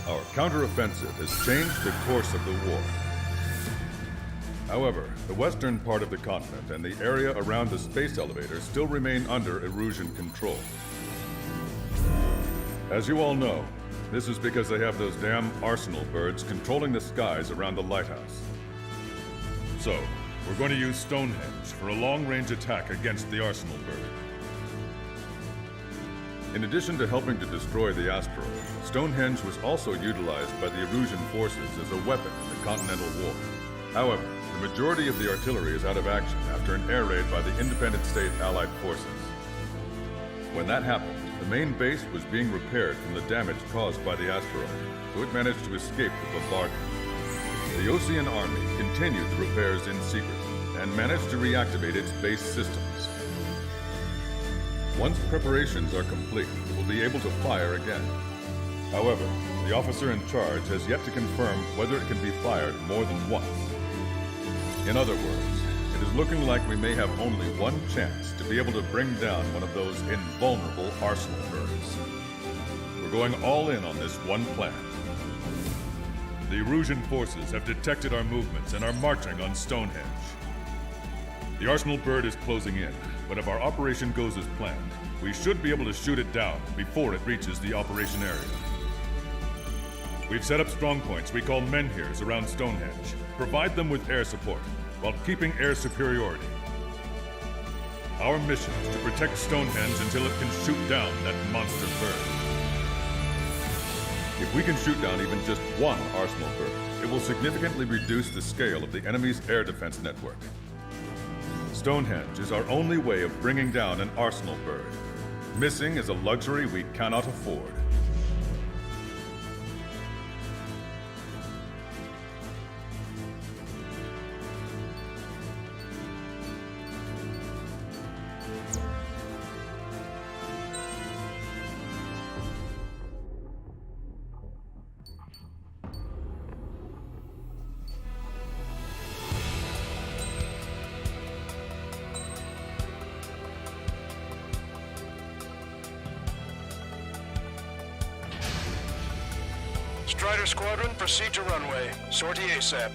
Our counteroffensive has changed the course of the war. However, the western part of the continent and the area around the space elevator still remain under Erusian control. As you all know, this is because they have those damn arsenal birds controlling the skies around the lighthouse. So, we're going to use Stonehenge for a long-range attack against the arsenal bird. In addition to helping to destroy the asteroid, Stonehenge was also utilized by the Erusian forces as a weapon in the Continental War. However, the majority of the artillery is out of action after an air raid by the independent state Allied forces. When that happened, the main base was being repaired from the damage caused by the asteroid, so it managed to escape the bombardment. The Ocean Army continued the repairs in secret and managed to reactivate its base systems. Once preparations are complete, it will be able to fire again. However, the officer in charge has yet to confirm whether it can be fired more than once. In other words, it is looking like we may have only one chance to be able to bring down one of those invulnerable arsenal birds. We're going all in on this one plan. The Erusian forces have detected our movements and are marching on Stonehenge. The arsenal bird is closing in, but if our operation goes as planned, we should be able to shoot it down before it reaches the operation area. We've set up strong points we call menhirs around Stonehenge. Provide them with air support while keeping air superiority. Our mission is to protect Stonehenge until it can shoot down that monster bird. If we can shoot down even just one arsenal bird, it will significantly reduce the scale of the enemy's air defense network. Stonehenge is our only way of bringing down an arsenal bird. Missing is a luxury we cannot afford. Strider Squadron, proceed to runway. Sortie ASAP.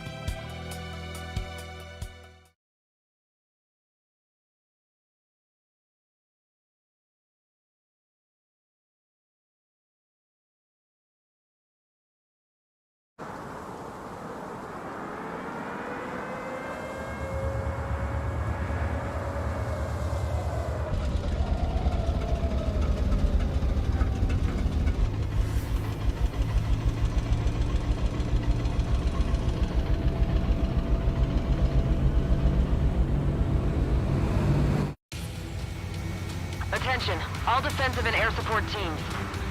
Attention, all defensive and air support teams.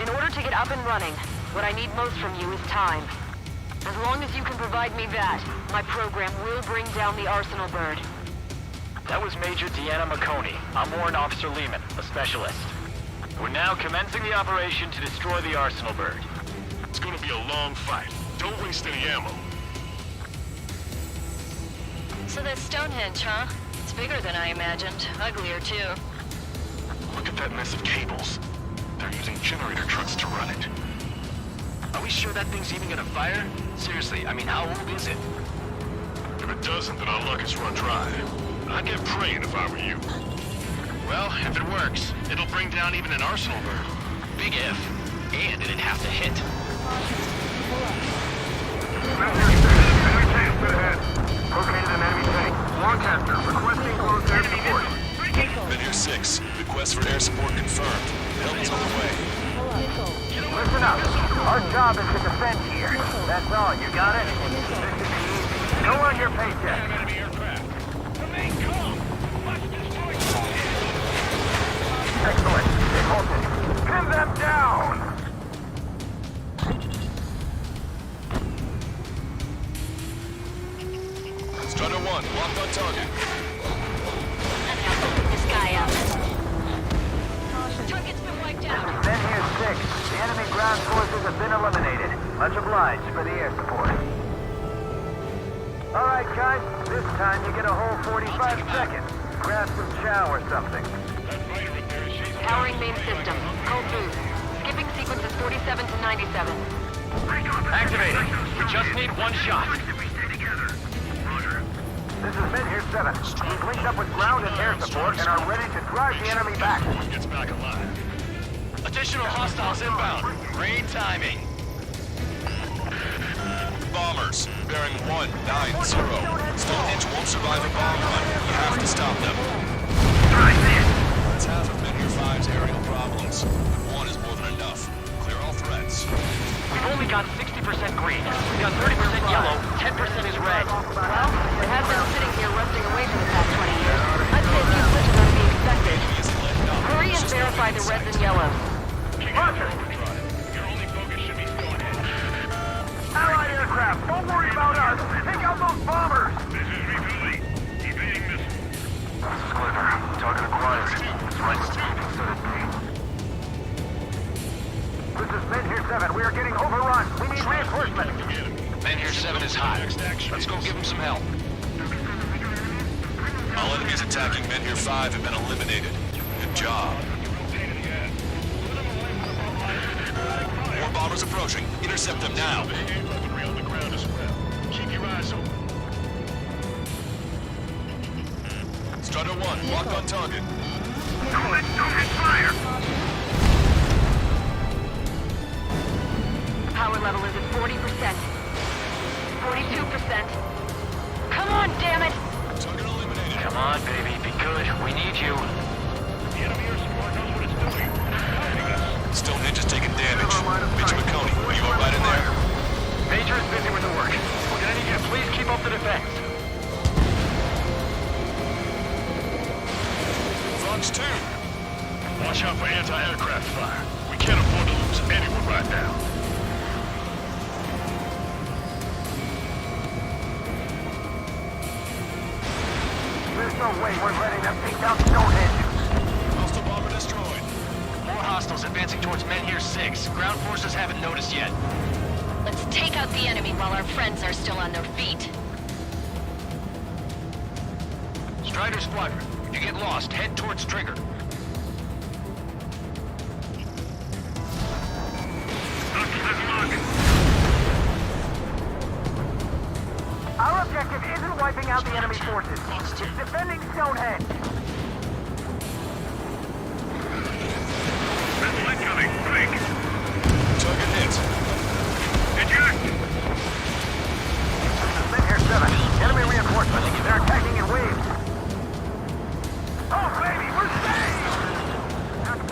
In order to get up and running, what I need most from you is time. As long as you can provide me that, my program will bring down the arsenal bird. That was Major Deanna McConey. I'm Warrant Officer Lehman, a specialist. We're now commencing the operation to destroy the arsenal bird. It's gonna be a long fight. Don't waste any ammo. So that's Stonehenge, huh? It's bigger than I imagined. Uglier, too. Look at that mess of cables. They're using generator trucks to run it. Are we sure that thing's even gonna fire? Seriously, I mean, how old is it? If it doesn't, then our luck is run dry. I'd get praying if I were you. Well, if it works, it'll bring down even an arsenal bird. Big if. And it'd have to hit. Enemy tank ahead. Located an enemy tank. Lancaster, requesting close air support. Menhir 6, request for air support confirmed. Help is on the way. Listen up. Our job is to defend here. That's all. You got it? This is easy. Go on your paycheck. Enemy aircraft. Remain calm. Must destroy. Excellent. They halted. Pin them down. Strider 1, locked on target. This guy up. Target's been wiped out. Menhir 6. The enemy ground forces have been eliminated. Much obliged for the air support. All right, guys. This time you get a whole 45 seconds. Grab some chow or something. Powering main system. Code boost. Skipping sequence is 47 to 97. Activating. We just need one shot. This is Mid here 7. We've linked up with ground and air support and are ready to drive the enemy back. Gets back alive. Additional hostiles inbound. Great timing. Bombers, bearing 190. Stonehenge won't survive a bomb run. You have to stop them. That's half of Mid-Year 5's aerial problems. One is more than enough. Clear all threats. We've only got 60% green. We got 30% yellow, 10% is red. Well, it has been sitting here rusting away for the past 20 years. I'd say a few switches are to be expected. Hurry and verify the reds and yellows. Roger! Your only focus should be Stonehenge. Allied aircraft, don't worry about us! Take out those bombers! This is Reveille. Evading missile. This is Clipper. Talking to quiet. That's right, so did me. This is Mid here 7. We are getting overrun. We need reinforcement. Men here 7 is hot. Let's go give him some help. All enemies attacking Men here 5 have been eliminated. Good job. More bombers approaching. Intercept them now. On the ground as well. Keep your eyes open. Strider 1, locked on target. Don't hit fire! Power level is at 40%. 42%. Come on, damn it! Target eliminated. Come on, baby. Be good. We need you. The enemy air support knows what it's doing. Stonehenge is taking damage. Major McConey, are you alright in there? Major is busy with the work. We're gonna need you to please keep up the defense. Fox 2. Watch out for anti-aircraft fire. We can't afford to lose anyone right now. There's no way we're letting them take out Stonehenge. Hostile bomber destroyed. More hostiles advancing towards Men here 6. Ground forces haven't noticed yet. Let's take out the enemy while our friends are still on their feet. Strider Squadron, if you get lost, head towards Trigger. Our objective isn't wiping out the enemy forces. It's defending Stonehenge. Target hit. Men here 7. Enemy reinforcement. They're attacking in waves. Oh, baby, we're saved!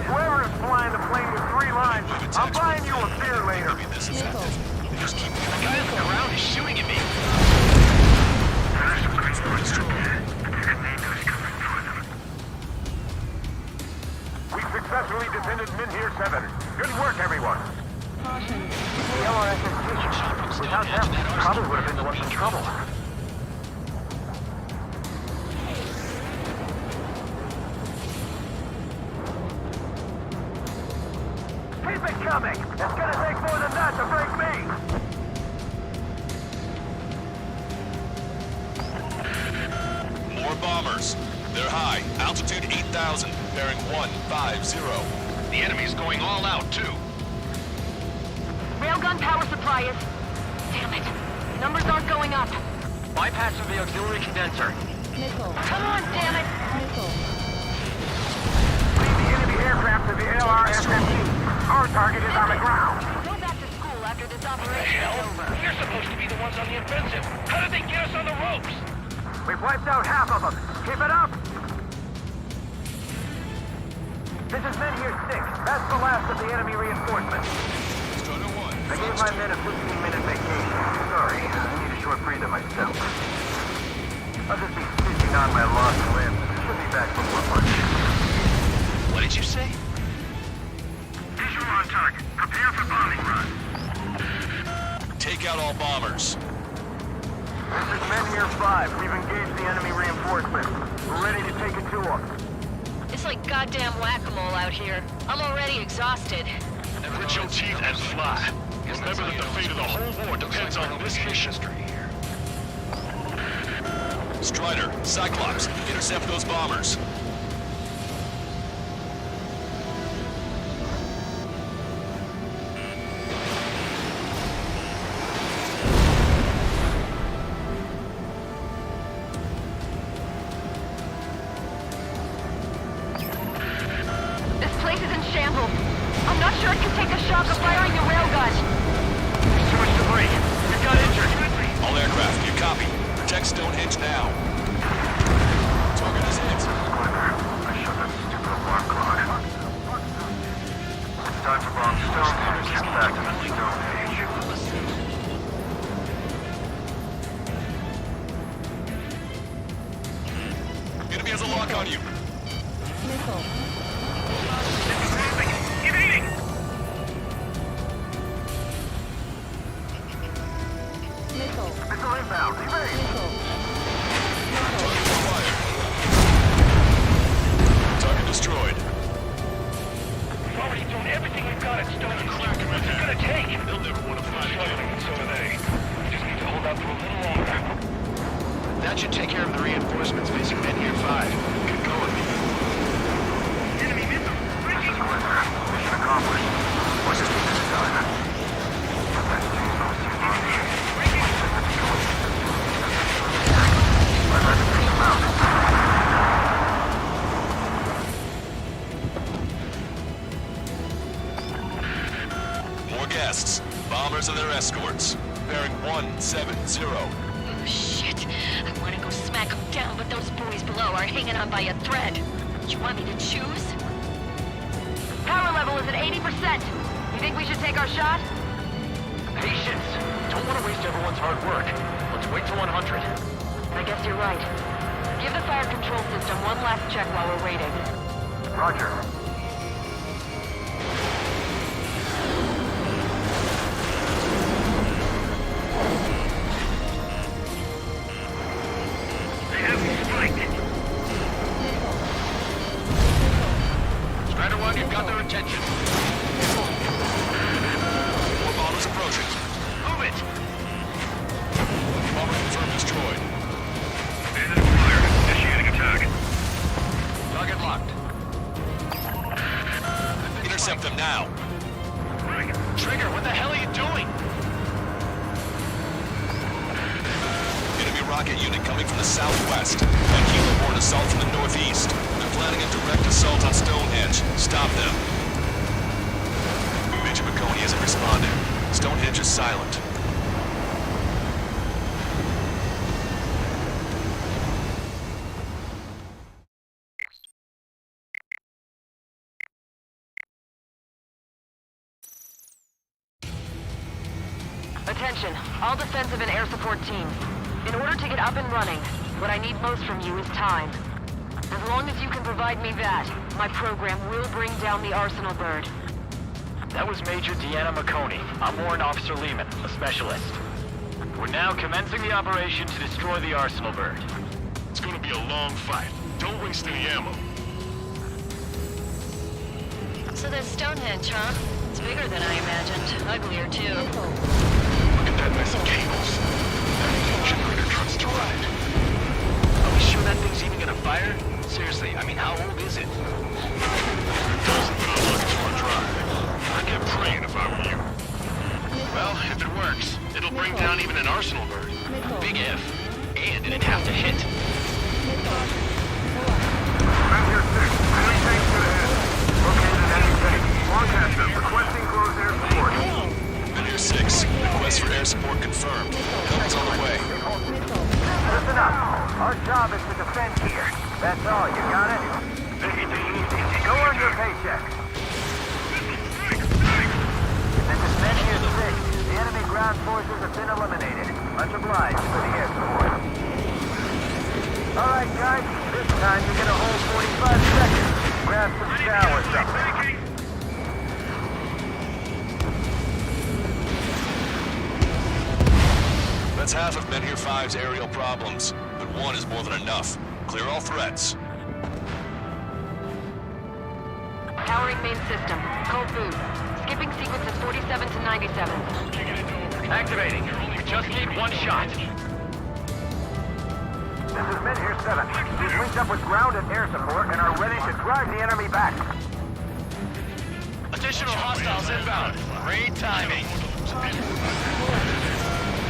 Whoever is flying the plane with 3 lines, I'm buying you a beer later. Maybe this is effective. They just keep The guy on the ground is shooting at me. We successfully defended Min here 7. Good work, everyone. The LRS without them, probably would have been the ones in trouble. Keep it coming! It's gonna take more than that to break me! More bombers. They're high. Altitude 8,000. Bearing 150. The enemy's going all out, too. Railgun power supply is... Damn it. Numbers aren't going up. Bypassing the auxiliary condenser. Come on, damn it! Lead the enemy aircraft to the LRSMT. Our target is on the ground. Go back to school after this operation is over. You're supposed to be the ones on the offensive. How did they get us on the ropes? We've wiped out half of them. Keep it up! This is Men here 6. That's the last of the enemy reinforcements. Strider 1. I gave my men a 15-minute vacation. Sorry, I need a short breather myself. I'll just be stitching on my lost limb. Should be back before lunch. What did you say? Visual on target. Prepare for bombing run. Take out all bombers. This is Men here 5. We've engaged the enemy reinforcements. We're ready to take it to them. It's like goddamn whack-a-mole out here. I'm already exhausted. Grit your teeth and fly. Remember that the fate of the whole war depends on this mission. Strider, Cyclops, intercept those bombers. just take the shock of firing the railgun. Too much debris. We've got injured. All aircraft, you copy. Protect Stonehenge now. Target is hit. I shut that stupid alarm clock. It's time to bomb Stonehenge. Get back to the Stonehenge. Enemy has a lock on you. Evading! Missile inbound. Evade! Target acquired. Target destroyed. We've already thrown everything we've got at Stonehenge. What's it gonna take? They'll never want to fight struggling, and so are they. We just need to hold out for a little longer. That should take care of the reinforcements facing Menhir 5. Good going. Enemy missile! Mission accomplished. What just needs to be done? More guests. Bombers and their escorts. Bearing 170. Oh, shit. I want to go smack them down, but those boys below are hanging on by a thread. You want me to choose? Power level is at 80%. You think we should take our shot? Patience. Don't want to waste everyone's hard work. Let's wait till 100. I guess you're right. Give the fire control system one last check while we're waiting. Roger. They have me spiked. Strider 1, you've got their attention. More bombers approaching. Move it! Bomber confirmed destroyed. Bandit acquired. Initiating attack. Target locked. Intercept them now. Trigger, what the hell are you doing? Enemy rocket unit coming from the southwest. And helo-borne assault from the northeast. They're planning a direct assault on Stonehenge. Stop them. Major McConey hasn't responded. Stonehenge is silent. Attention, all defensive and air support teams. In order to get up and running, what I need most from you is time. As long as you can provide me that, my program will bring down the Arsenal bird. That was Major Deanna McConey. I'm Warrant Officer Lehman, a specialist. We're now commencing the operation to destroy the Arsenal bird. It's gonna be a long fight. Don't waste any ammo. So there's Stonehenge, huh? It's bigger than I imagined. Uglier, too. Look at that mess of cables. That needs generator trucks to run it. Are we sure that thing's even gonna fire? Seriously, I mean, how old is it? Doesn't, but I'm looking for a drive. I'd get praying if I were you. Well, if it works, it'll bring down even an Arsenal bird. Big if. And it'd have to hit. Menhir 6. Enemy tank to the head. Located an enemy tank. Lancaster, requesting close air support. Menhir 6. Request for air support confirmed. Help's on the way. Listen up. Our job is to defend here. That's all. You got it? Take it easy. Go on your paycheck. This is Menhir 6. The enemy ground forces have been eliminated. Much obliged for the air support. All right, guys. This time you get a whole 45 seconds. Grab some chow or something. That's half of Menhir 5's aerial problems, but one is more than enough. Clear all threats. Powering main system. Cold boot. Skipping sequences 47 to 97. Activating. We just need one shot. This is Menhir 7. We've linked up with ground and air support and are ready to drive the enemy back. Additional hostiles inbound. Great timing.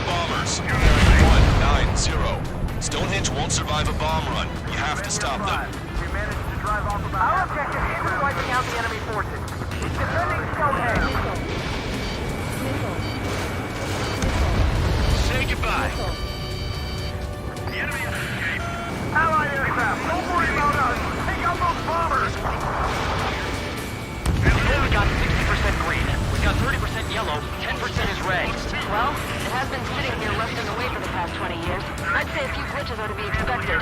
Bombers. 190. Stonehenge won't survive a bomb run. You have to stop them. We managed to drive off about... Our objective isn't wiping out the enemy forces. It's defending Stonehenge. It's got 30% yellow, 10% is red. Well, it has been sitting here rusting away for the past 20 years. I'd say a few glitches are to be expected.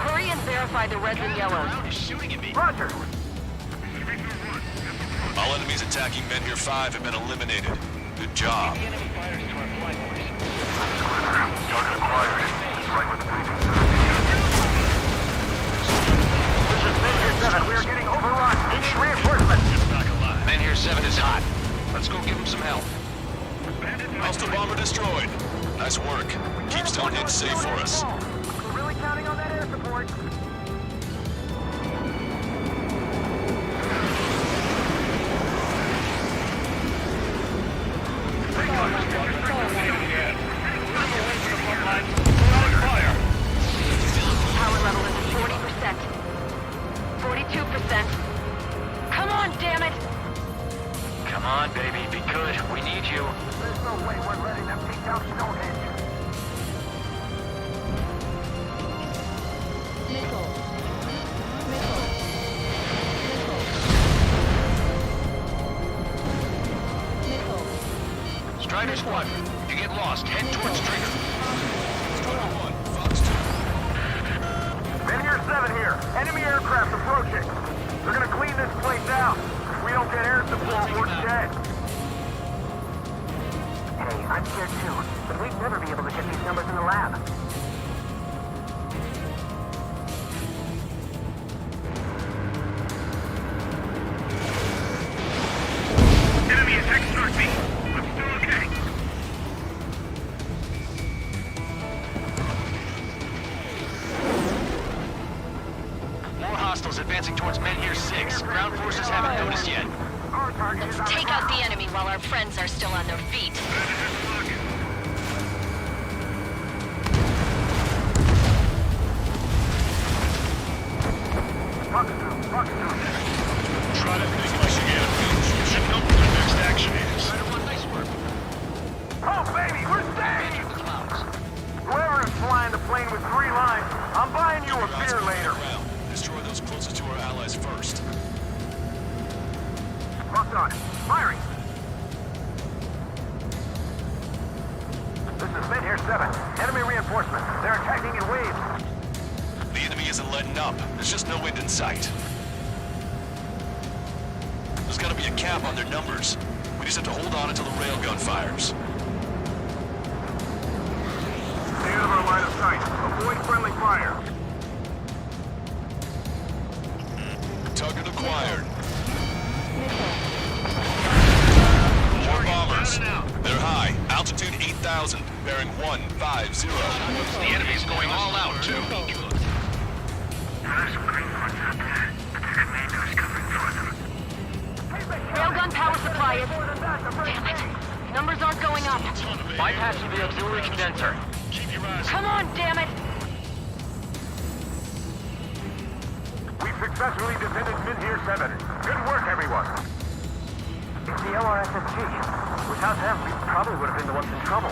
Hurry and verify the reds and yellows. He's shooting at me. Roger. All enemies attacking Men Here 5 have been eliminated. Good job. The enemy fires to our flight boys. Target acquired. It's right with the briefing. This is Men Here 7. We are getting overrun. We need reinforcements. Back alive. Men Here 7 is hot. Let's go give him some help. Hostile bomber destroyed. Nice work. Keep Stonehenge safe for us. We're really counting on that air support. Power level is at 40%. 42%. Come on, damn it! Come on, baby. Be good. We need you. There's no way we're letting them take down Stonehenge. Strider Squadron, you get lost. Head towards Trigger. Strider 1, Fox 2. Men Here 7 here. Enemy aircraft approaching. They're gonna clean this place out. If we don't get air support, we're dead. Hey, I'm scared too, but we'd never be able to get these numbers in the lab. Enemy attack struck me. I'm still okay. More hostiles advancing towards Men Here 6. Ground forces haven't noticed yet. Our target is Let's take out the enemy while our friends are still on their feet. Try to think like you get a pinch. You should know what the next action is. Strider 1, nice work. Oh, baby, we're safe! Whoever is flying the plane with 3 lines, I'm buying you a beer later. Destroy those closest to our allies first. Locked on. Firing! This is Men Here 7. Enemy reinforcements. They're attacking in waves. The enemy isn't letting up. There's just no end in sight. There's gotta be a cap on their numbers. We just have to hold on until the railgun fires. Stay out of our line of sight. Avoid friendly fire. Target acquired. More bombers. They're high. Altitude 8,000. Bearing 150. The enemy's going all out, too. Railgun power supply is... Damn it. Numbers aren't going up. Bypassing the auxiliary condenser. Come on, damn it! We've successfully defended Men Here 7. Good work, everyone. It's the LRSSG. Without them, we probably would have been the ones in trouble.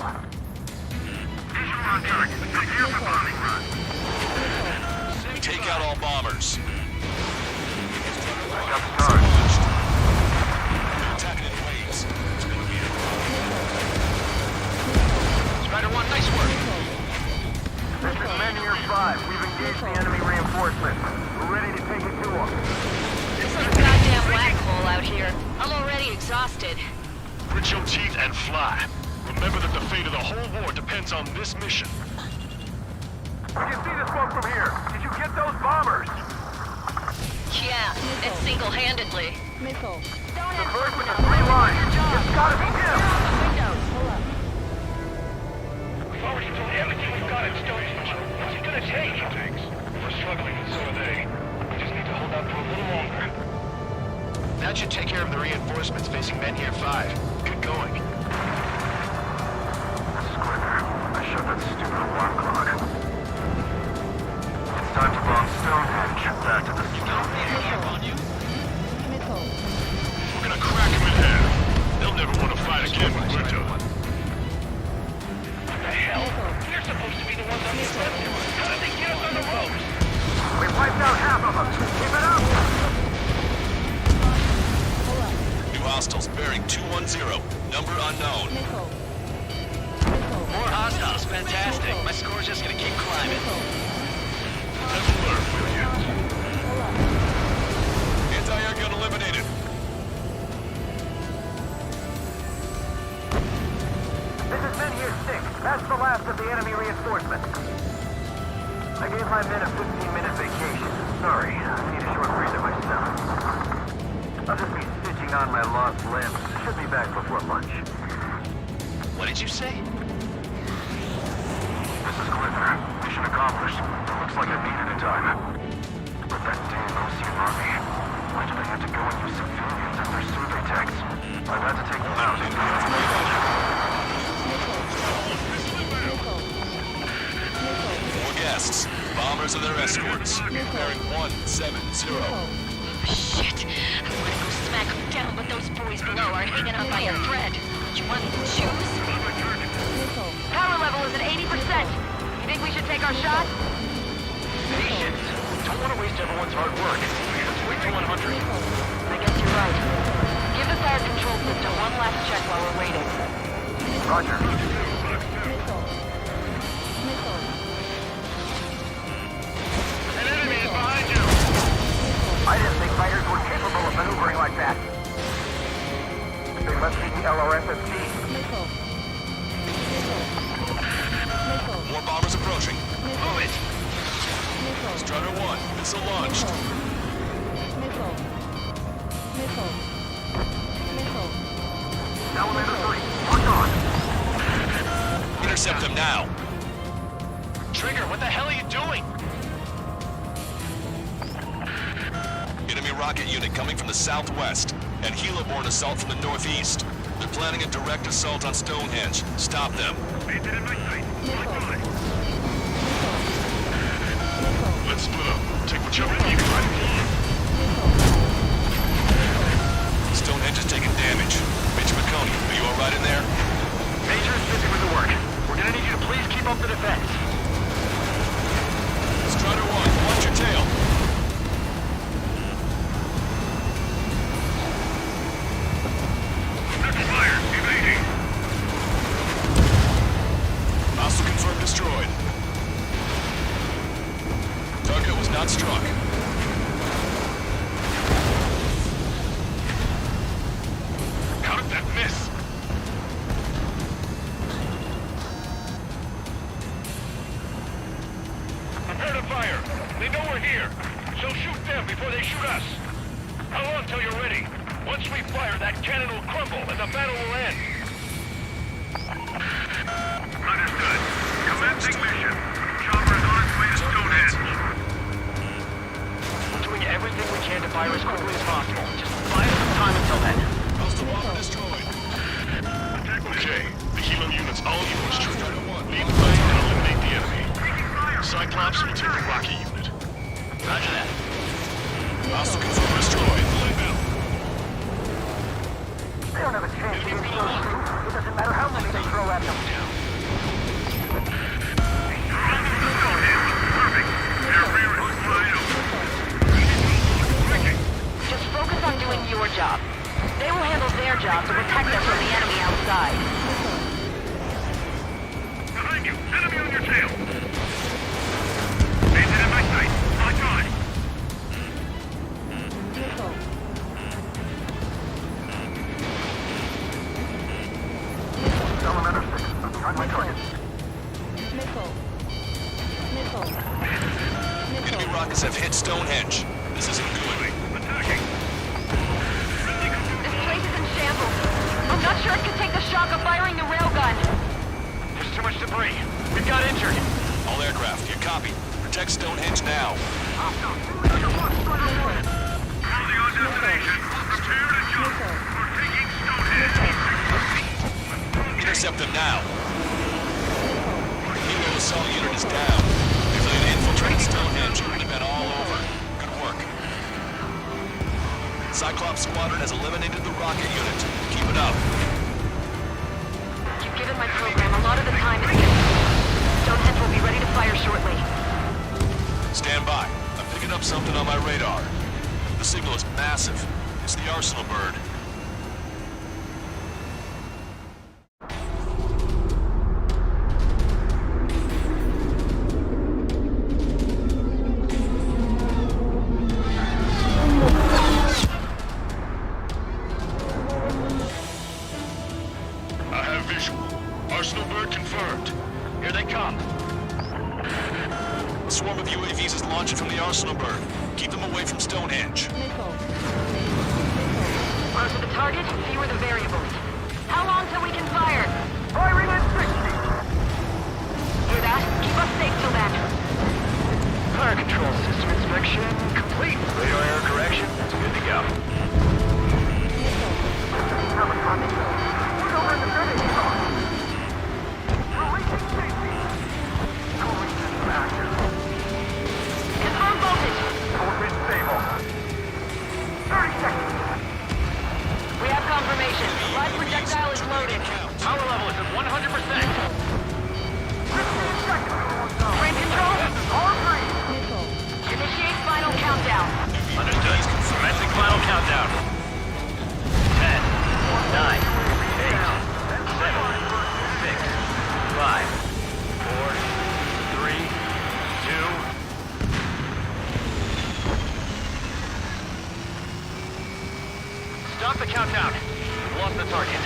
Visual on target. Prepare for bombing run. Take out all bombers. Got the charge. They're attacking in waves. It's gonna be Strider 1, nice work. This is Men Here 5. We've engaged the enemy reinforcements. We're ready to take it to them. It's like a goddamn whack-a-hole out here. I'm already exhausted. Grit your teeth and fly. Remember that the fate of the whole war depends on this mission. We can see the smoke from here. Did you get those bombers? Yeah, and single-handedly. The bird with the 3 lines. It's gotta be him. We've already told everything we've got at Stonehenge. What's it gonna take? We're struggling, and so are they. We just need to hold out for a little longer. That should take care of the reinforcements facing Men Here 5. Good going. Squidder, I shut that stupid alarm clock. It's time to bomb Stonehenge. Back to the We're gonna crack them in half. They'll never want to fight again when we're done. What the hell? We're supposed to be the ones on the offensive. How did they get us on the ropes? We wiped out half of them. Keep it up. new hostiles bearing 210. Number unknown. More hostiles. Fantastic. My score's just gonna keep climbing. Anti-air gun eliminated. This is Men here 6. That's the last of the enemy reinforcements. I gave my men a 15-minute vacation. Sorry, I need a short breather myself. I'll just be stitching on my lost limbs. Should be back before lunch. What did you say? This is Clipper. Mission accomplished. Looks like I made it in time. But that damn OC army. Why did I have to go and use civilians as their survey techs? I've had to take them out. More guests. Bombers and their escorts. Bearing 170. Shit. I want to go smack them down, but those boys below are hanging on by a thread. You want me to choose? Power level is at 80%. You think we should take our shot? Patience. Don't want to waste everyone's hard work. Let's wait to 100. I guess you're right. Give the fire control system one last check while we're waiting. Roger. An enemy is behind you! I didn't think fighters were capable of maneuvering like that. They must be the LRSFT. More bombers approaching. Move it! Strutter 1. Missile launched. Salamander 3. Lock on. Intercept them now. Trigger, what the hell are you doing? Enemy rocket unit coming from the southwest and helo-borne assault from the northeast. They're planning a direct assault on Stonehenge. Stop them. Painted in my sight. Let's split up. Take whichever one you got. Stonehenge is taking damage. Major McConey, are you alright in there? Major is busy with the work. We're gonna need you to please keep up the defense. Strutter 1, watch your tail. Fire! Evading! Hostile confirmed destroyed. Target was not struck. How did that miss? Prepare to fire! They know we're here, so shoot them before they shoot us! How long till you're ready? Once we fire, that cannon will crumble and the battle will end! Understood. Commencing mission. Chopper is on its way to Stonehenge. We're doing everything we can to fire as quickly as possible. Just buy us some time until then. Hostile bomber destroyed. Okay, the helo unit's all yours, Trooper. Lead the way and eliminate the enemy. Cyclops will take the rocket unit. Roger that. Hostile confirmed destroyed. They don't have a chance against those troops. It doesn't matter how many they throw at them. Just focus on doing your job. They will handle their job to protect us from the enemy outside. Behind you! Enemy on your tail! Painted in my sight! Lock on! Salamander 6. On my target. Enemy rockets have hit Stonehenge. This isn't good. Attacking! This place is in shambles. I'm not sure I can take the shock of firing the railgun. There's too much debris. We've got injured. All aircraft, you copy. Protect Stonehenge now. Closing on destination. Prepare to jump. We're taking Stonehenge. Intercept them now. Helo assault unit is down. If they had infiltrated Stonehenge, it would have been all over. Good work. Cyclops Squadron has eliminated the rocket unit. Keep it up. You've given my program a lot of the time it's given. Stonehenge will be ready to fire shortly. Stand by. I'm picking up something on my radar. The signal is massive. It's the Arsenal bird. Arsenal bird confirmed. Here they come. A swarm of UAVs is launching from the Arsenal bird. Keep them away from Stonehenge. Closer the target, fewer the variables. How long till we can fire? Firing at 60. Hear that? Keep us safe till then. Fire control system inspection complete. Radar error correction. It's good to go. Look over in the grenade car. Releasing safety. Cooling system active. Confirm voltage. Voltage stable. 30 seconds. We have confirmation. Live projectile is loaded. Power level is at 100%. 15 seconds. Frame control. All green. Initiate final countdown. Understood. Commencing final countdown. 10, 9, 8, 7, 6, 5, 4, 3, 2. Stop the countdown. We've lost the target.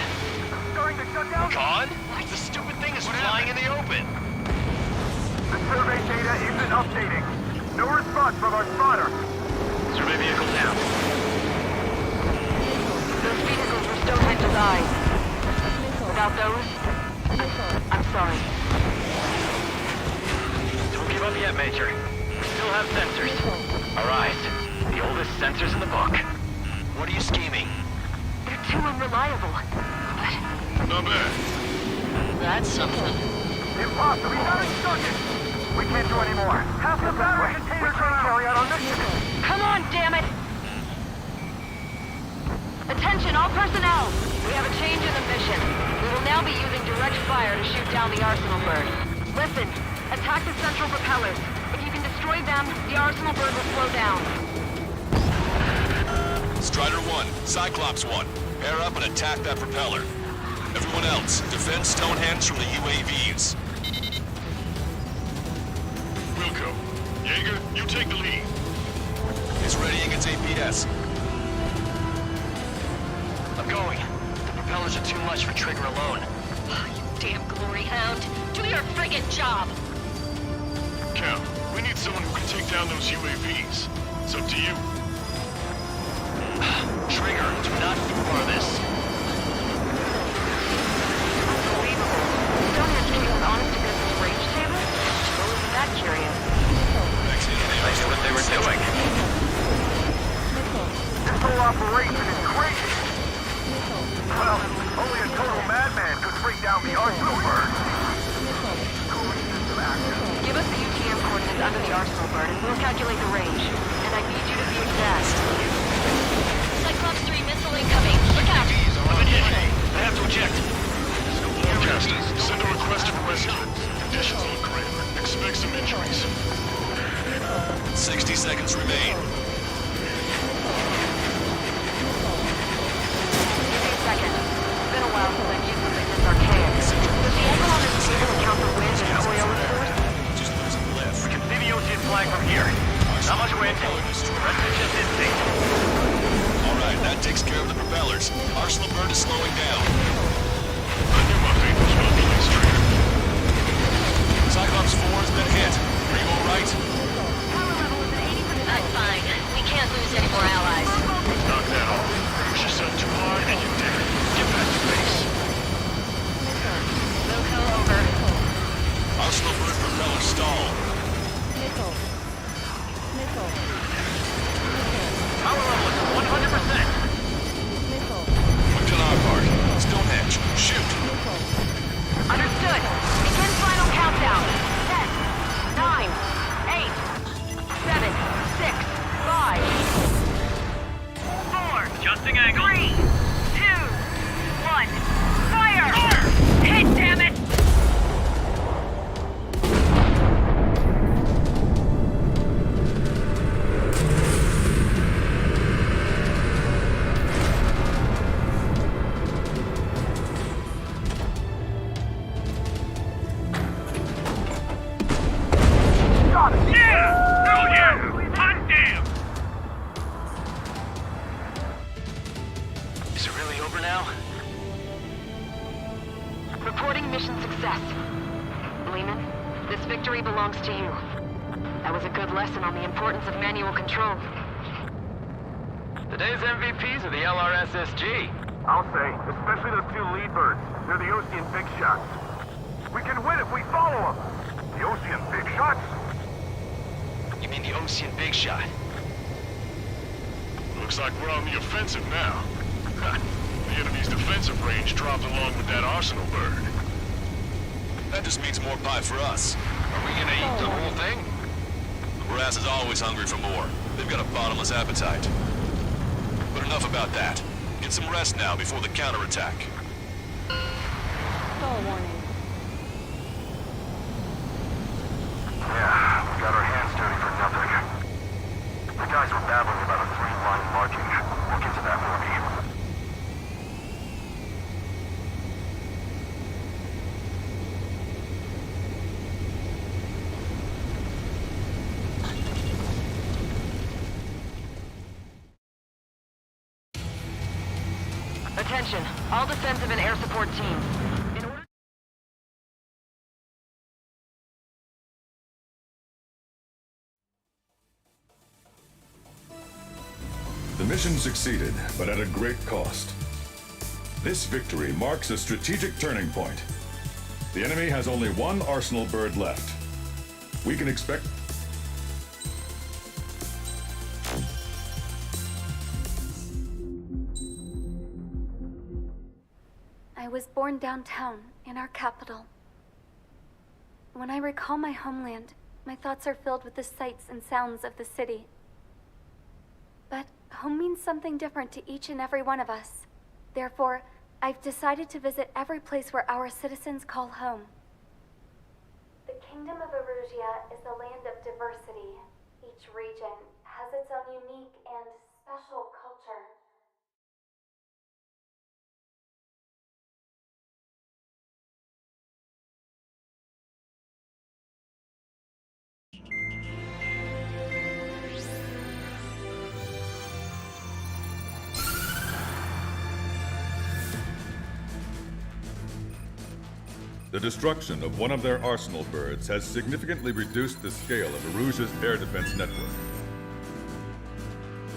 Starting to shut down. God? The stupid thing is flying in the open. The survey data isn't updating. No response from our spotter. Survey vehicle down. Those vehicles were Stonehenge's eyes. Without those, I'm sorry. Don't give up yet, Major. We still have sensors. Our eyes. The oldest sensors in the book. What are you scheming? They're too unreliable. Not bad. That's something. Impossible. We got instructed. We can't do any more. Half the battery containers are carry out on mission. Come on, damn it! Attention, all personnel! We have a change in the mission. We will now be using direct fire to shoot down the Arsenal bird. Listen, attack the central propellers. If you can destroy them, the Arsenal bird will slow down. Strider 1, Cyclops 1. Pair up and attack that propeller. Everyone else, defend Stonehenge from the UAVs. Wilco. Jaeger, you take the lead. It's readying its APS. I'm going. The propellers are too much for Trigger alone. Oh, you damn glory hound. Do your friggin' job. Cal, we need someone who can take down those UAVs. It's up to you. Trigger, do not far this. Unbelievable. Stonehenge came with honest to goodness range table? What was that curious? I knew what they were doing. This whole operation is crazy. Well, only a total madman could bring down the Arsenal bird. Cooling system active. Give us the UTM coordinates under the Arsenal bird and we'll calculate the range. And I need you to be exact. Cyclops 3 missile incoming. Look out! I have to eject. Forecasting. Send a request for rescue. Conditions look grim. Expect some injuries. 60 seconds remain. 15 seconds. It's been a while since I've used something this archaic. Does the angle on this table account for wind and oil source? Just losing lift. We can see the ocean flag from here. Not much wind. Rest is just instinct. Alright, that takes care of the propellers. Arsenal bird is slowing down. I knew my fate was well placed, Trigger. Cyclops 4 has been hit. Are you alright? I'm fine. We can't lose any more allies. Knock that off. Push yourself too hard and you're dead. Get back to base. Loco over. Arsenal bird propeller stalled. Power level is 100%. Moved on our part. Stonehenge, shoot. Understood. Begin final countdown. 10, 9, 8, 7, 6, 5, 4, Adjusting angle. 3, 2, 1. Fire! Hit, damn it! Got it. Yeah! Hell yeah! Hot damn! Is it really over now? Reporting mission success. Lehman, this victory belongs to you. That was a good lesson on the importance of manual control. Today's MVPs are the LRSSG. I'll say, especially those two lead birds. They're the Ocean Big Shots. We can win if we follow them. The Ocean Big Shots? You mean the Ocean Big Shot? Looks like we're on the offensive now. The enemy's defensive range dropped along with that arsenal bird. That just means more pie for us. Are we gonna eat the whole thing? The brass is always hungry for more. They've got a bottomless appetite. But enough about that. Get some rest now before the counterattack. Stall warning. Yeah, we got our hands dirty for nothing. The guys were babbling about a three-line marching. Look into that for me. Attention, all defensive and air support teams. In order The mission succeeded, but at a great cost. This victory marks a strategic turning point. The enemy has only one arsenal bird left. We can expect... I was born downtown, in our capital. When I recall my homeland, my thoughts are filled with the sights and sounds of the city. But home means something different to each and every one of us. Therefore, I've decided to visit every place where our citizens call home. The Kingdom of Erusia is a land of diversity. Each region has its own unique and special culture. The destruction of one of their arsenal birds has significantly reduced the scale of Erusia's air defense network.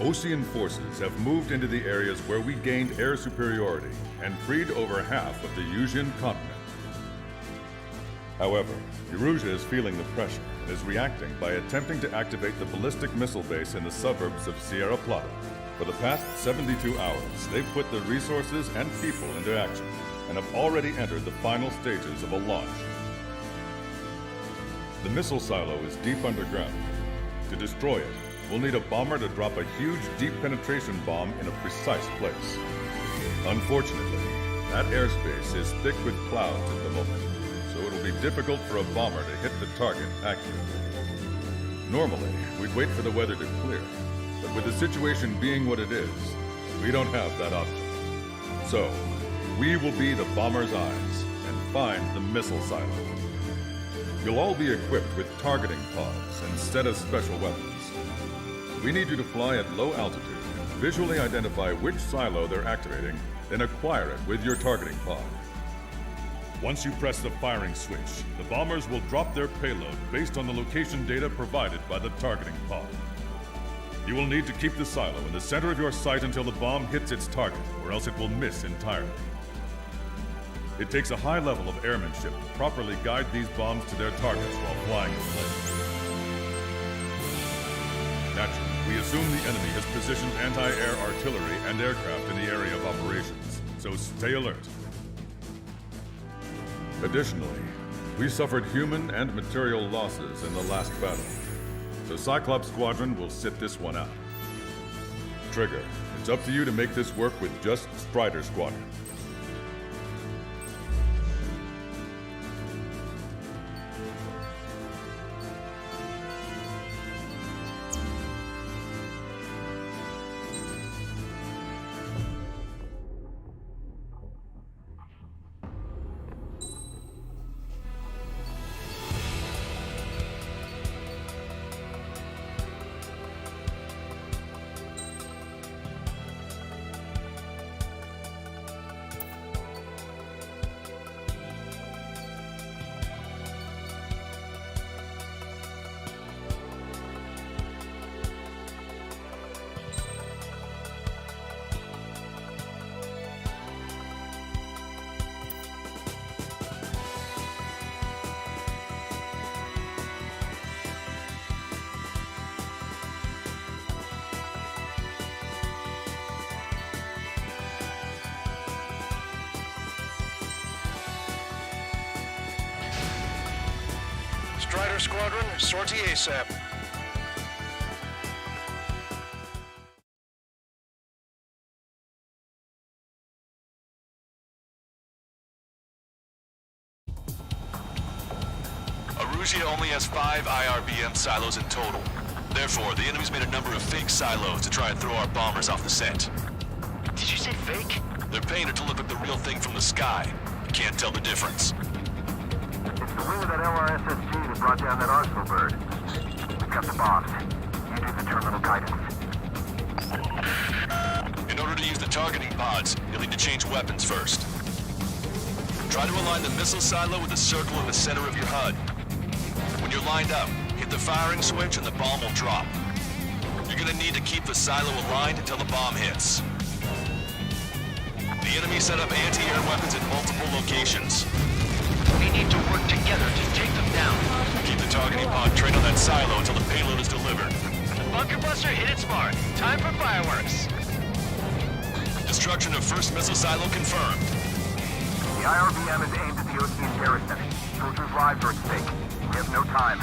Ocean forces have moved into the areas where we gained air superiority and freed over half of the Eusian continent. However, Erusia is feeling the pressure and is reacting by attempting to activate the ballistic missile base in the suburbs of Sierra Plata. For the past 72 hours, they've put their resources and people into action and have already entered the final stages of a launch. The missile silo is deep underground. To destroy it, we'll need a bomber to drop a huge deep penetration bomb in a precise place. Unfortunately, that airspace is thick with clouds at the moment, so it'll be difficult for a bomber to hit the target accurately. Normally, we'd wait for the weather to clear, but with the situation being what it is, we don't have that option. So, we will be the bomber's eyes and find the missile silo. You'll all be equipped with targeting pods instead of special weapons. We need you to fly at low altitude and visually identify which silo they're activating, then acquire it with your targeting pod. Once you press the firing switch, the bombers will drop their payload based on the location data provided by the targeting pod. You will need to keep the silo in the center of your sight until the bomb hits its target, or else it will miss entirely. It takes a high level of airmanship to properly guide these bombs to their targets while flying the plane. Naturally, we assume the enemy has positioned anti-air artillery and aircraft in the area of operations, so stay alert. Additionally, we suffered human and material losses in the last battle, so Cyclops Squadron will sit this one out. Trigger, it's up to you to make this work with just Strider Squadron. Strider Squadron, sortie ASAP. Arusia only has 5 IRBM silos in total. Therefore, the enemy's made a number of fake silos to try and throw our bombers off the scent. Did you say fake? They're painted to look like the real thing from the sky. You can't tell the difference. It's the wing of that LRSSG that brought down that Arsenal bird. We've got the bombs. You do the terminal guidance. In order to use the targeting pods, you'll need to change weapons first. Try to align the missile silo with the circle in the center of your HUD. When you're lined up, hit the firing switch and the bomb will drop. You're gonna need to keep the silo aligned until the bomb hits. The enemy set up anti-air weapons in multiple locations. We need to work together to take them down. Keep the targeting pod trained on that silo until the payload is delivered. Bunker buster hit it smart. Time for fireworks. Destruction of first missile silo confirmed. The IRBM is aimed at the OC's garrison. Soldiers' lives are at stake. We have no time.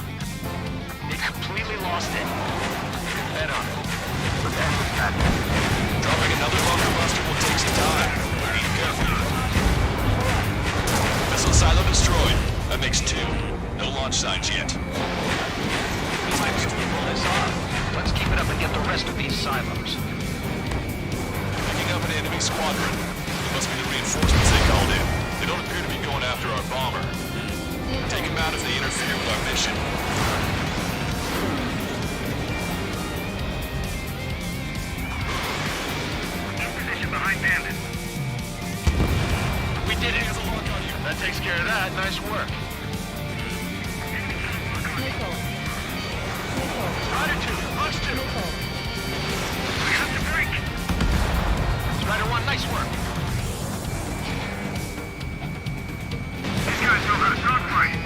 They completely lost it. Head on. Let's end this madness. Dropping another bunker buster will take some time. Be careful. Missile silo destroyed. That makes 2. No launch signs yet. We might be able to pull this off. Let's keep it up and get the rest of these silos. Picking up an enemy squadron. It must be the reinforcements they called in. They don't appear to be going after our bomber. Take them out if they interfere with our mission. In position behind Bandit. We did it. That takes care of that. Nice work. Strider 2, Fox 2. We have to break. Strider 1, nice work. These guys know how to dogfight.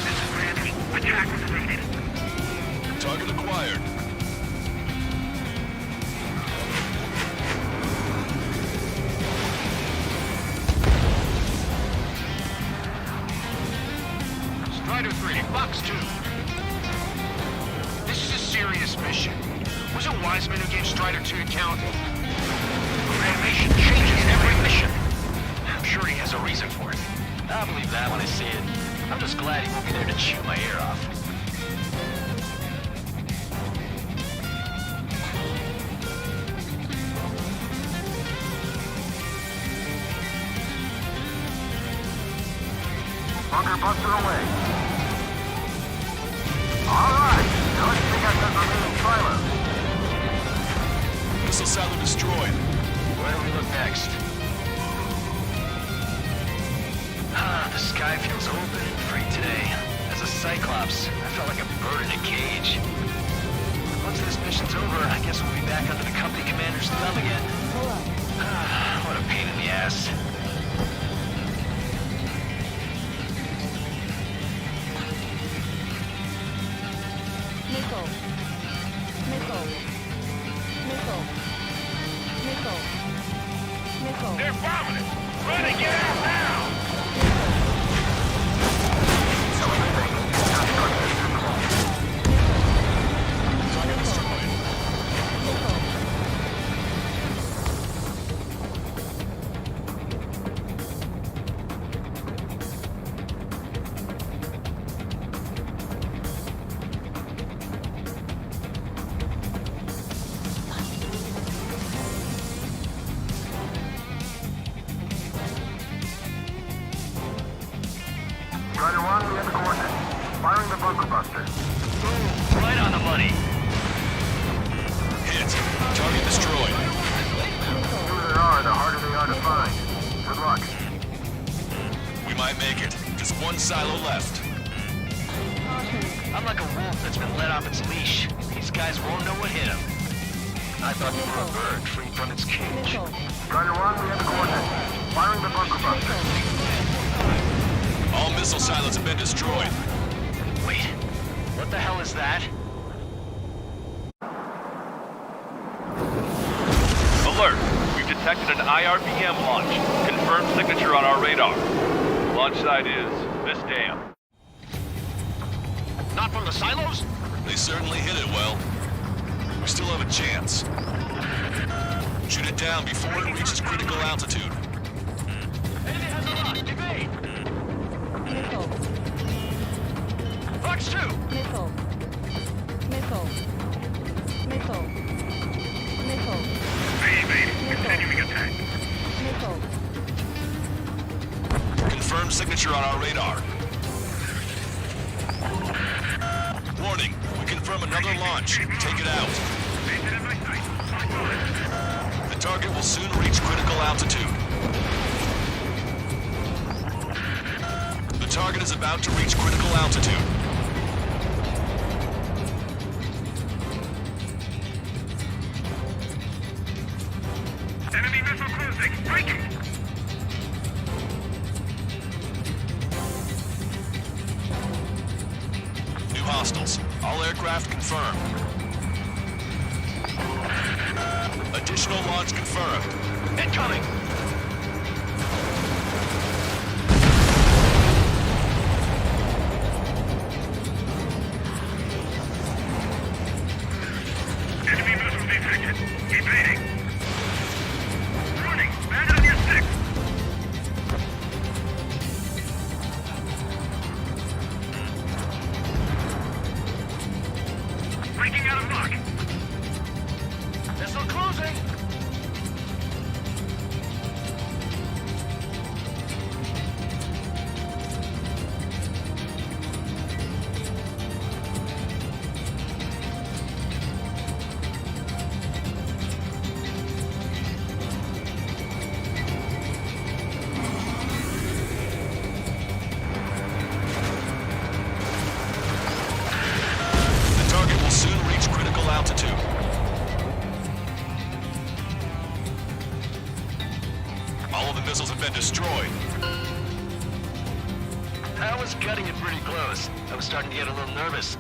Disadvantage. Attack completed. Target acquired. Strider 3, Fox 2. This is a serious mission. Was it Wiseman who gave Strider 2 to count? Animation changes every mission. I'm sure he has a reason for it. I'll believe that when I see it. I'm just glad he won't be there to chew my ear off. Bunker buster away. All right. Now let's take out those remaining silos. Missile silo destroyed. Where do we look next? The sky feels open and free today. As a Cyclops, I felt like a bird in a cage. Once this mission's over, I guess we'll be back under the company commander's thumb again. What a pain in the ass. They're bombing it. Run and get out now. Strider 1, we have the coordinates. Firing the bunker buster. Boom! Right on the money. Hit. Target destroyed. The fewer there are, the harder they are to find. Good luck. We might make it. Just 1 silo left. I'm like a wolf that's been let off its leash. These guys won't know what hit them. I thought you were a bird freed from its cage. Strider 1, we have the coordinates. Firing the bunker buster. All missile silos have been destroyed. Wait, What the hell is that? Alert! We've detected an IRBM launch. Confirmed signature on our radar. Launch site is this dam. Not from the silos? They certainly hit it well. We still have a chance. Shoot it down before it reaches critical altitude. Enemy has a lock. Evade! Missile. Fox 2! Missile. Missile. Missile. Missile. Continuing attack. Missile. Confirmed signature on our radar. Warning, we confirm another launch. Take it out. The target will soon reach critical altitude. The target is about to reach critical altitude. Enemy missile cruising. Breaking. New hostiles. All aircraft confirmed. Additional launch confirmed. Incoming! Enemy missile detected. Evading. Running. Back on your six. Breaking out of lock. Missile cruising! The target will soon reach critical altitude. All of the missiles have been destroyed. I was cutting it pretty close. I was starting to get a little nervous.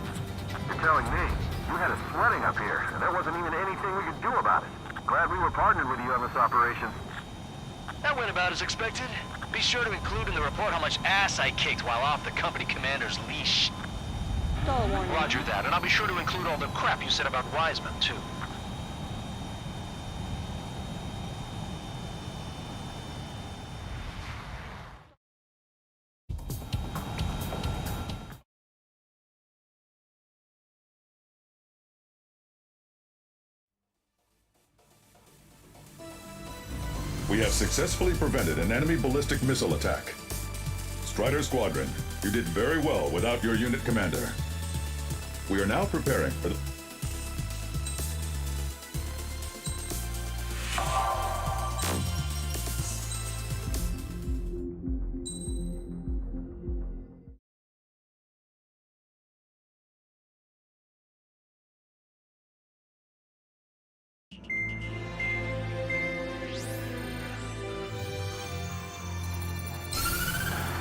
You're telling me you had us sweating up here, and there wasn't even anything we could do about it. Glad we were partnered with you on this operation. That went about as expected. Be sure to include in the report how much ass I kicked while off the company commander's leash. Stall warning. Roger that, and I'll be sure to include all the crap you said about Wiseman, too. We have successfully prevented an enemy ballistic missile attack. Strider Squadron, you did very well without your unit commander. We are now preparing for the...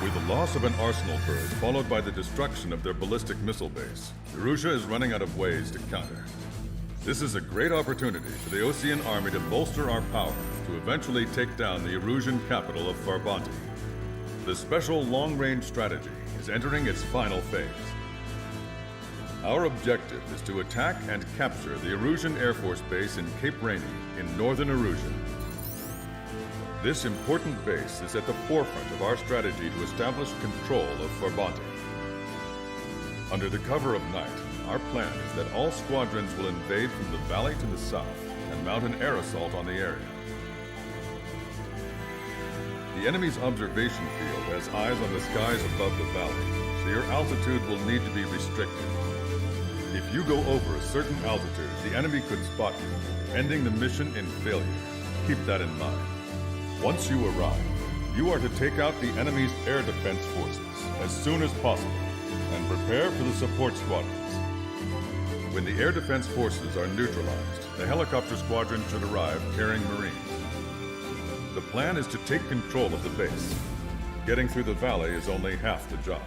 With the loss of an arsenal bird, followed by the destruction of their ballistic missile base, Erussia is running out of ways to counter. This is a great opportunity for the Osean army to bolster our power to eventually take down the Erusian capital of Farbanti. The special long-range strategy is entering its final phase. Our objective is to attack and capture the Erusian Air Force Base in Cape Rainy in northern Erusia. This important base is at the forefront of our strategy to establish control of Farbanti. Under the cover of night, our plan is that all squadrons will invade from the valley to the south and mount an air assault on the area. The enemy's observation field has eyes on the skies above the valley, so your altitude will need to be restricted. If you go over a certain altitude, the enemy could spot you, ending the mission in failure. Keep that in mind. Once you arrive, you are to take out the enemy's air defense forces as soon as possible and prepare for the support squadrons. When the air defense forces are neutralized, the helicopter squadron should arrive carrying Marines. The plan is to take control of the base. Getting through the valley is only half the job.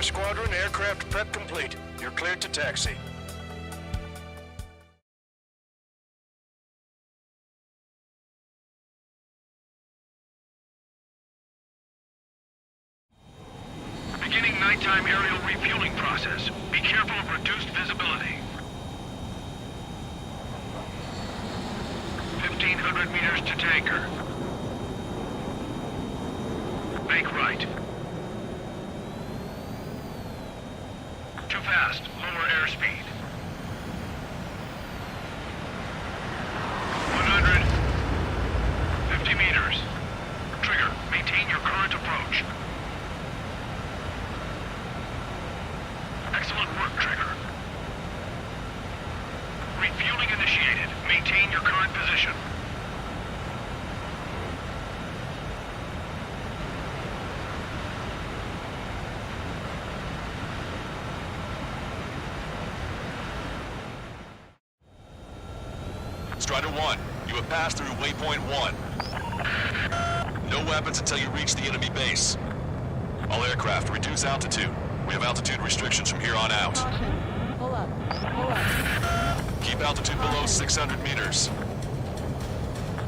Strider Squadron, aircraft prep complete. You're cleared to taxi. Beginning nighttime aerial refueling process. Be careful of reduced visibility. 1,500 meters to tanker. Make right. Too fast. Lower airspeed. 100. 50 meters. Trigger. Maintain your current approach. Excellent work, Trigger. Refueling initiated. Maintain your current position. Strider 1, you have passed through waypoint 1. No weapons until you reach the enemy base. All aircraft, reduce altitude. We have altitude restrictions from here on out. Caution. Pull up. Pull up. Keep altitude below 600 meters.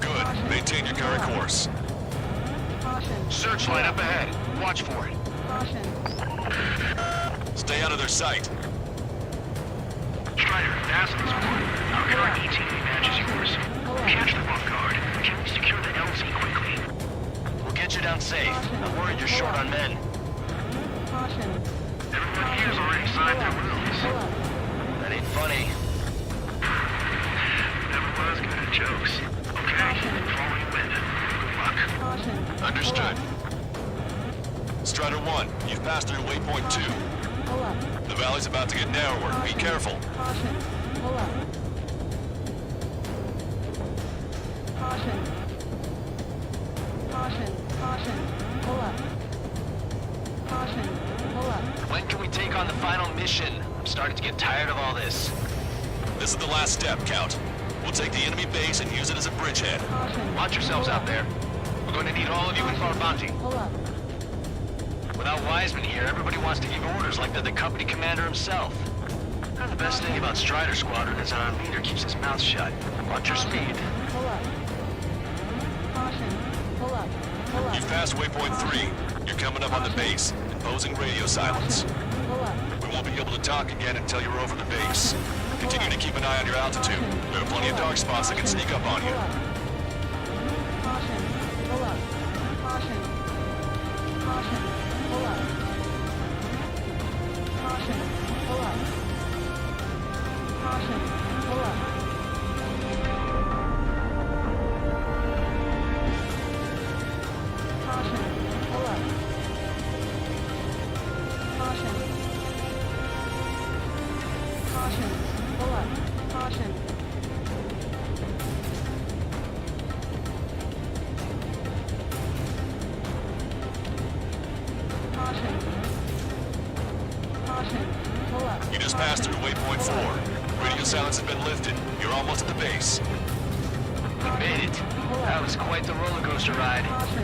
Good. Maintain your current course. Caution. Searchlight up ahead. Watch for it. Caution. Stay out of their sight. Strider, NASA's one. Our current ETA matches yours. Catch them off guard. Can we secure the LZ quickly? We'll get you down safe. I'm worried you're short on men. Caution. Everyone here's already signed their wills. Pull up. That ain't funny. Never was good at jokes. Okay, follow you in. Good luck. Caution. Understood. Strider 1, you've passed through waypoint 2. Pull up. The valley's about to get narrower. Be careful. Caution. Pull up. Caution. Caution. Caution. Pull up. Caution. Pull up. When can we take on the final mission? I'm starting to get tired of all this. This is the last step, Count. We'll take the enemy base and use it as a bridgehead. Caution. Watch yourselves out there. We're going to need all of you in for our bounty. Pull up. Without Wiseman here, everybody wants to give orders like they're the company commander himself. And the best thing about Strider Squadron is our leader keeps his mouth shut. Watch your speed. Pull up. Caution. Pull up. Pull up. You've passed waypoint 3. You're coming up on the base, imposing radio silence. Pull up. We won't be able to talk again until you're over the base. Continue to keep an eye on your altitude. There are plenty of dark spots that can sneak up on you. Caution. Pull up. Caution. Caution. Pull up. Caution. Pull up. Caution. Pull up. Caution. Pull up. Caution. Caution. Pull up. Caution. Caution. Caution. Pull up. You just passed through waypoint 4. Radio silence has been lifted. You're almost at the base. We made it. That was quite the roller coaster ride. Caution.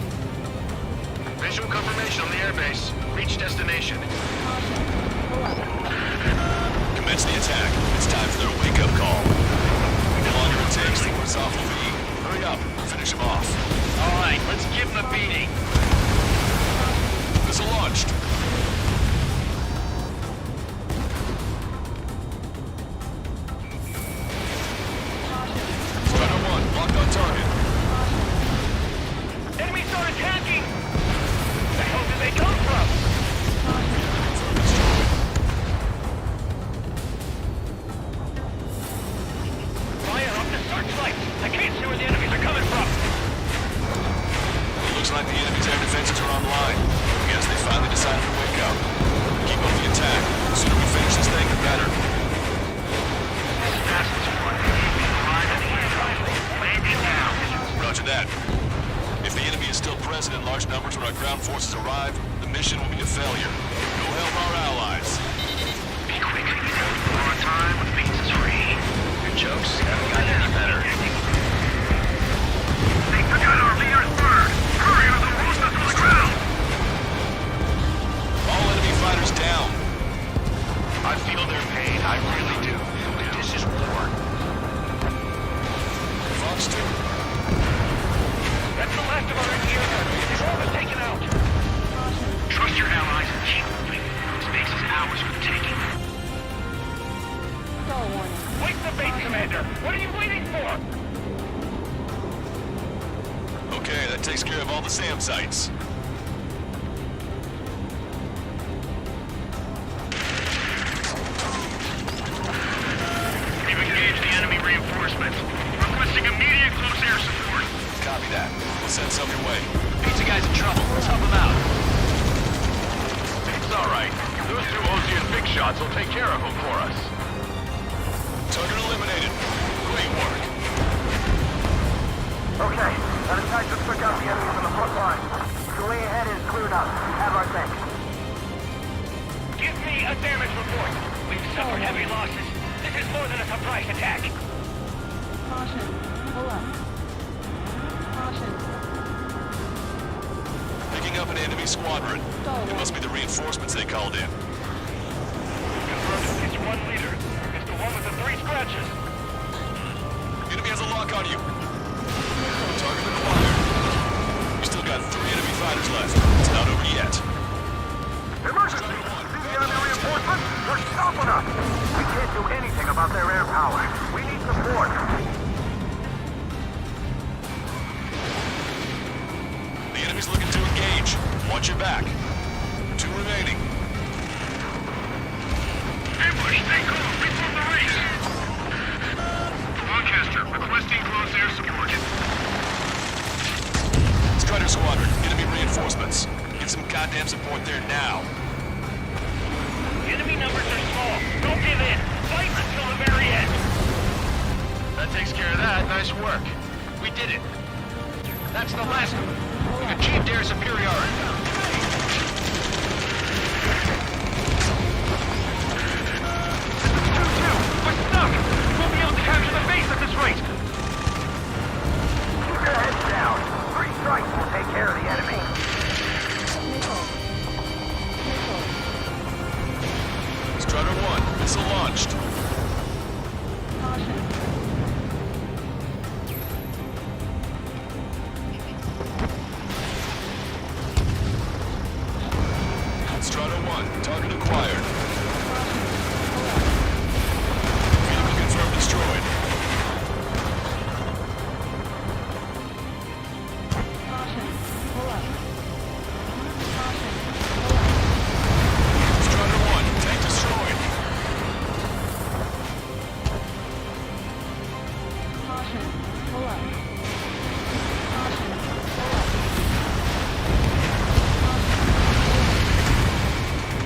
Visual confirmation on the airbase. Reach destination. Caution. Pull up. Commence the attack. It's time for their wake-up call. The longer it takes, the worse off we'll be. Hurry up. Finish them off. All right, let's give them a beating. Missile launched. Strider 1, locked on target. Enemy start attacking! The hell did they come from? Fire off the searchlight! I can't see where the enemies are coming from! It looks like the enemy's air defenses are online. I guess they finally decided to wake up. Keep up the attack. The sooner we finish this thing, the better. Roger that. If the enemy is still present in large numbers when our ground forces arrive, the mission will be a failure. Go help our allies. Be quick. Our time with pizzas free. Your jokes haven't gotten any better. They forgot our leader's bird! Hurry or they'll roast us on the ground! All enemy fighters down. Stall warning. Wake the base commander! What are you waiting for? Okay, that takes care of all the SAM sites. We've engaged the enemy reinforcements. Requesting immediate close air support. Copy that. We'll send some your way. Pizza guy's in trouble. Let's help him out. It's alright. Those two Ozian big shots will take care of him for us. Target eliminated. Great work. Okay, that attack just took out the enemies on the front line. The way ahead is cleared up. Have our thanks. Give me a damage report. We've suffered heavy losses. This is more than a surprise attack. Caution. Pull up. Caution. Picking up an enemy squadron. It must be the reinforcements they called in. Confirmed it's one leader. It's the one with the 3 scratches. Enemy has a lock on you. Target acquired. You still got 3 enemy fighters left. It's not over yet. Emergency! See the enemy reinforcements? They're stopping us! We can't do anything about their air power. We need support. The enemy's looking to engage. Watch your back. 2 remaining. Ambush, stay cool. Reform the race. Broadcaster, requesting close air support. Strider squadron, enemy reinforcements. Get some goddamn support there now. Enemy numbers are small. Don't give in. Fight until the very end. That takes care of that. Nice work. We did it. That's the last of them. We've achieved air superiority. 2-2. We're stuck. We'll be able to capture the base at this rate. Keep your heads down. 3 strikes will take care of the enemy. Strider 1, missile launched. Caution. Strider 1, target acquired. Vehicle confirmed destroyed. Caution. Pull up. Caution. Pull up. Strider 1, tank destroyed. Caution. Pull up. Caution. Pull up.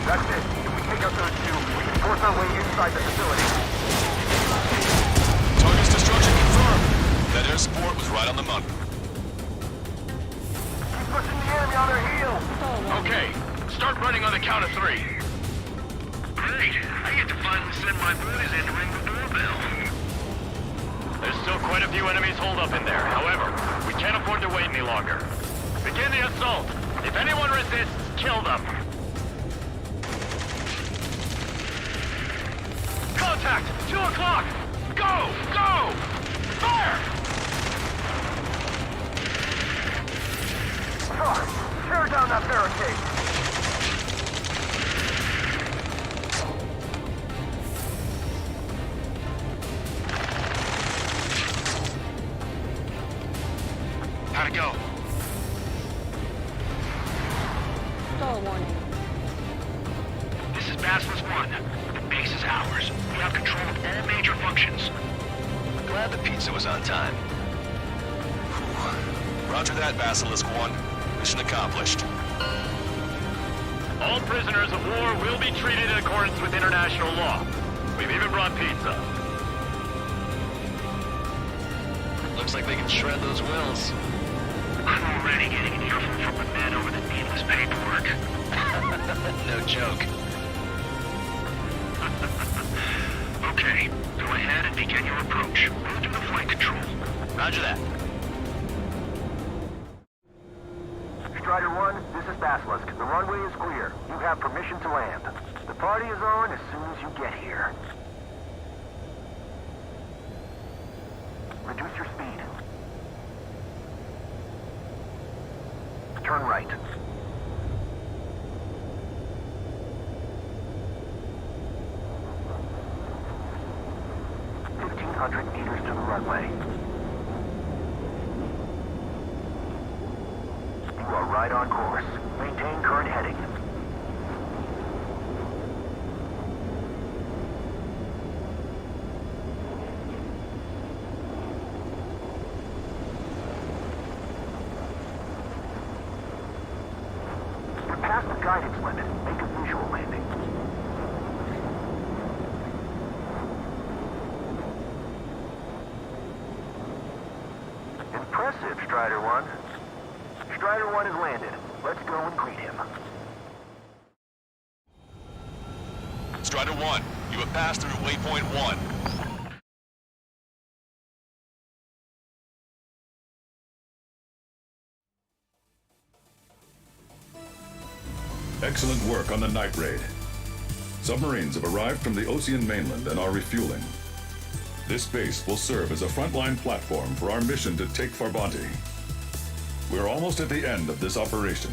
That's it. If we take out those 2, we can force our way inside the facility. Target's destruction confirmed. That air support was right on the money. Keep pushing the enemy on their heels. Okay. Start running on the count of 3. Great. I get to finally send my boys in to ring the doorbell. There's still quite a few enemies holed up in there. However, we can't afford to wait any longer. Begin the assault. If anyone resists, kill them. Contact! 2 o'clock! Go! Go! Fire! Charge! Tear down that barricade! How'd it go? Stall warning. This is Basilisk 1. The base is ours. We have control of all major functions. Glad the pizza was on time. Roger that, Basilisk 1. Mission accomplished. All prisoners of war will be treated in accordance with international law. We've even brought pizza. Looks like they can shred those wills. I'm already getting an earful from the men over the needless paperwork. No joke. Okay, go ahead and begin your approach. We'll do the flight control. Roger that. Strider 1, this is Basilisk. The runway is clear. You have permission to land. The party is on as soon as you get here. Reduce your speed. Turn right. 600 meters to the runway. You are right on course. Maintain current heading. You're past the guidance limit. Make a visual landing. Impressive, Strider 1. Strider 1 has landed. Let's go and greet him. Strider 1, you have passed through waypoint 1. Excellent work on the night raid. Submarines have arrived from the Ocean mainland and are refueling. This base will serve as a frontline platform for our mission to take Farbanti. We're almost at the end of this operation.